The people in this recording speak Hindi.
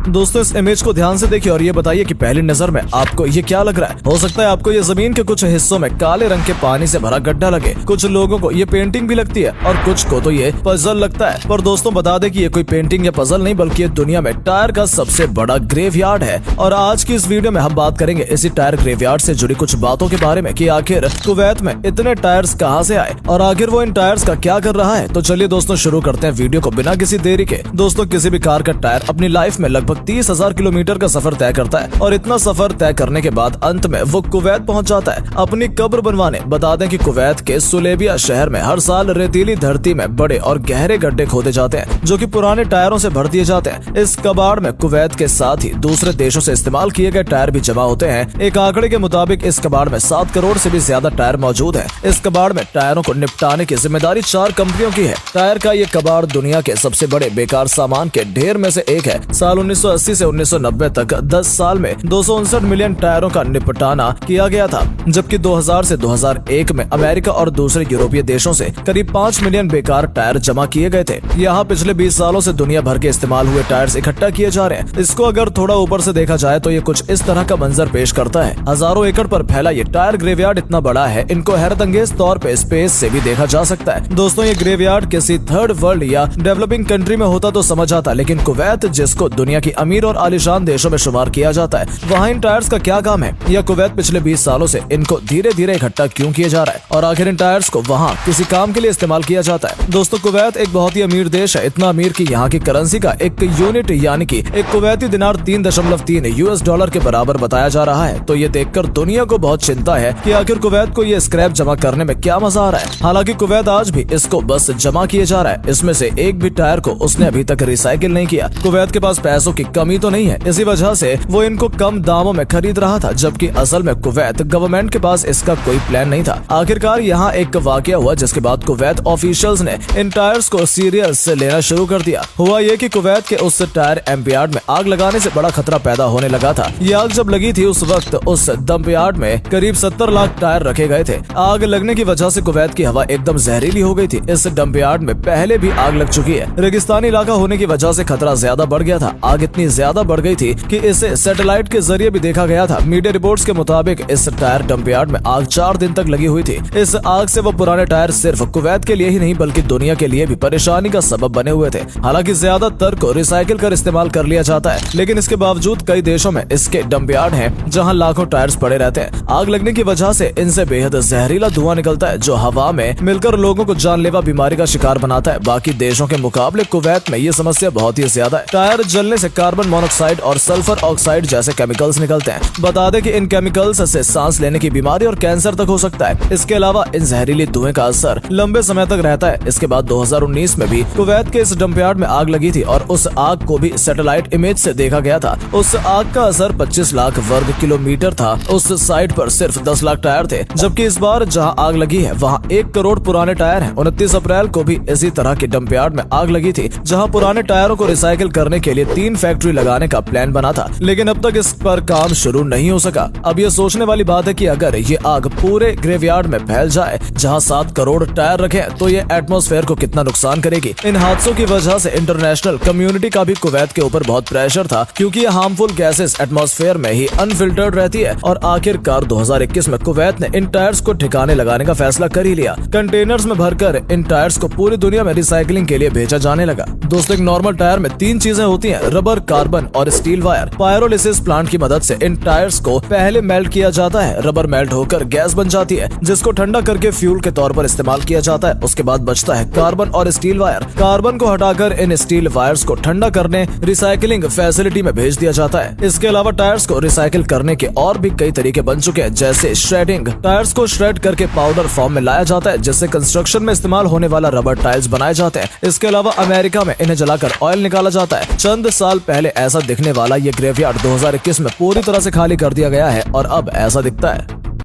दोस्तों इस इमेज को ध्यान से देखिए और ये बताइए कि पहली नजर में आपको ये क्या लग रहा है। हो सकता है आपको ये जमीन के कुछ हिस्सों में काले रंग के पानी से भरा गड्ढा लगे, कुछ लोगों को ये पेंटिंग भी लगती है और कुछ को तो ये पजल लगता है। पर दोस्तों बता दें कि ये कोई पेंटिंग या पजल नहीं बल्कि ये दुनिया में टायर का सबसे बड़ा ग्रेवयार्ड है। और आज की इस वीडियो में हम बात करेंगे इसी टायर ग्रेवयार्ड से जुड़ी कुछ बातों के बारे में कि आखिर कुवैत में इतने टायर्स कहां से आए और आखिर वो इन टायर्स का क्या कर रहा है। तो चलिए दोस्तों शुरू करते हैं वीडियो को बिना किसी देरी के। दोस्तों किसी भी कार का टायर अपनी लाइफ में लगभग 30,000 किलोमीटर का सफर तय करता है और इतना सफर तय करने के बाद अंत में वो कुवैत पहुंच जाता है अपनी कब्र बनवाने। बता दें कि कुवैत के सुलेबिया शहर में हर साल रेतीली धरती में बड़े और गहरे गड्ढे खोदे जाते हैं जो कि पुराने टायरों से भर दिए जाते हैं। इस कबाड़ में कुवैत के साथ ही दूसरे देशों से इस्तेमाल किए गए टायर भी जमा होते हैं। एक आंकड़े के मुताबिक इस कबाड़ में 7 करोड़ से भी ज्यादा टायर मौजूद है। इस कबाड़ में टायरों को निपटाने की जिम्मेदारी 4 कंपनियों की है। टायर का ये कबाड़ दुनिया के सबसे बड़े बेकार सामान के ढेर में से एक है। साल 1980 से 1990 तक 10 साल में 259 मिलियन टायरों का निपटाना किया गया था, जबकि 2000 से 2001 में अमेरिका और दूसरे यूरोपीय देशों से करीब 5 मिलियन बेकार टायर जमा किए गए थे। यहाँ पिछले 20 सालों से दुनिया भर के इस्तेमाल हुए टायर्स इकट्ठा किए जा रहे हैं। इसको अगर थोड़ा ऊपर से देखा जाए तो ये कुछ इस तरह का मंजर पेश करता है। हजारों एकड़ पर फैला ये टायर ग्रेवयार्ड इतना बड़ा है, इनको हैरतअंगेज तौर पे स्पेस से भी देखा जा सकता है। दोस्तों ये ग्रेवयार्ड किसी थर्ड वर्ल्ड या डेवलपिंग कंट्री में होता तो समझ आता, लेकिन कुवैत जिसको दुनिया की अमीर और आलीशान देशों में शुमार किया जाता है, वहाँ इन टायर्स का क्या काम है या कुवैत पिछले 20 सालों से इनको धीरे धीरे इकट्ठा क्यों किया जा रहा है और आखिर इन टायर्स को वहाँ किसी काम के लिए इस्तेमाल किया जाता है। दोस्तों कुवैत एक बहुत ही अमीर देश है, इतना अमीर कि यहाँ की करेंसी का एक यूनिट यानी कि एक कुवैती दिनार 3.3 US डॉलर के बराबर बताया जा रहा है। तो ये देखकर दुनिया को बहुत चिंता है कि आखिर कुवैत को ये स्क्रैप जमा करने में क्या मजा आ रहा है। हालांकि कुवैत आज भी इसको बस जमा किए जा रहा है, इसमें से एक भी टायर को उसने अभी तक रिसाइकिल नहीं किया। कुवैत के पास पैसों की कमी तो नहीं है, इसी वजह से वो इनको कम दामों में खरीद रहा था, जबकि असल में कुवैत गवर्नमेंट के पास इसका कोई प्लान नहीं था। आखिरकार यहाँ एक वाकया हुआ जिसके बाद कुवैत ऑफिशियल्स ने इन टायर्स को सीरियस से लेना शुरू कर दिया। हुआ ये कि कुवैत के उस टायर एम्पयार्ड में आग लगाने से बड़ा खतरा पैदा होने लगा था। ये आग जब लगी थी उस वक्त उस डंपयार्ड में करीब 70 लाख टायर रखे गए थे। आग लगने की वजह से कुवैत की हवा एकदम जहरीली हो गई थी। इस डंपयार्ड में पहले भी आग लग चुकी है। रेगिस्तानी इलाका होने की वजह से खतरा ज्यादा बढ़ गया था। आग इतनी ज्यादा बढ़ गई थी कि इसे सैटेलाइट के जरिए भी देखा गया था। मीडिया रिपोर्ट्स के मुताबिक इस टायर डंपयार्ड में आग 4 दिन तक लगी हुई थी। इस आग से वो पुराने टायर सिर्फ कुवैत के लिए ही नहीं बल्कि दुनिया के लिए भी परेशानी का सबब बने हुए थे। हालांकि ज्यादातर को रिसाइकिल कर इस्तेमाल कर लिया जाता है, लेकिन इसके बावजूद कई देशों में इसके डंपयार्ड हैं जहां लाखों टायर्स पड़े रहते हैं। आग लगने की वजह से इनसे बेहद जहरीला धुआं निकलता है जो हवा में मिलकर लोगों को जानलेवा बीमारी का शिकार बनाता है। बाकी देशों के मुकाबले कुवैत में ये समस्या बहुत ही ज्यादा है। टायर जलने से कार्बन मोनोक्साइड और सल्फर ऑक्साइड जैसे केमिकल्स निकलते हैं। बता दें कि इन केमिकल्स से सांस लेने की बीमारी और कैंसर तक हो सकता है। इसके अलावा इन जहरीले धुएं का असर लंबे समय तक रहता है। इसके बाद 2019 में भी कुवैत के इस डंपयार्ड में आग लगी थी और उस आग को भी सैटेलाइट इमेज से देखा गया था। उस आग का असर 25 लाख वर्ग किलोमीटर था। उस साइट पर सिर्फ 10 लाख टायर थे, जबकि इस बार जहां आग लगी है वहां 1 करोड़ पुराने टायर हैं। 29 अप्रैल को भी इसी तरह के डंपयार्ड में आग लगी थी जहां पुराने टायरों को रिसाइकिल करने के लिए 3 फैक्ट्री लगाने का प्लान बना था, लेकिन अब तक इस पर काम शुरू नहीं हो सका। अब ये सोचने वाली बात है कि अगर ये आग पूरे ग्रेवयार्ड में फैल जाए जहां 7 करोड़ टायर रखे तो ये एटमॉस्फेयर को कितना नुकसान करेगी। इन हादसों की वजह से इंटरनेशनल कम्युनिटी का भी कुवैत के ऊपर बहुत प्रेशर था, क्योंकि ये हार्मफुल गैसेस एटमॉस्फेयर में ही अनफिल्टर्ड रहती है। और आखिरकार 2021 में कुवैत ने इन टायर्स को ठिकाने लगाने का फैसला कर ही लिया। कंटेनर्स में भरकर इन टायर्स को पूरी दुनिया में रिसाइकलिंग के लिए भेजा जाने लगा। दोस्तों एक नॉर्मल टायर में 3 चीजें होती हैं, रबर, कार्बन और स्टील वायर। पायरोलिसिस प्लांट की मदद से इन टायर्स को पहले मेल्ट किया जाता है। रबर मेल्ट होकर गैस बन जाती है जिसको ठंडा करके फ्यूल के तौर पर इस्तेमाल किया जाता है। उसके बाद बचता है कार्बन और स्टील वायर। कार्बन को हटाकर इन स्टील वायर्स को ठंडा करने रिसाइकलिंग फैसिलिटी में भेज दिया जाता है। इसके अलावा टायर्स को रिसाइकिल करने के और भी कई तरीके बन चुके हैं, जैसे श्रेडिंग। टायर्स को श्रेड करके पाउडर फॉर्म में लाया जाता है जिससे कंस्ट्रक्शन में इस्तेमाल होने वाला रबर टाइल्स बनाए जाते हैं। इसके अलावा अमेरिका में इन्हें जलाकर ऑयल निकाला जाता है। चंद साल पहले ऐसा दिखने वाला ये ग्रेवयार्ड 2021 में पूरी तरह से खाली कर दिया गया है और अब ऐसा दिखता है।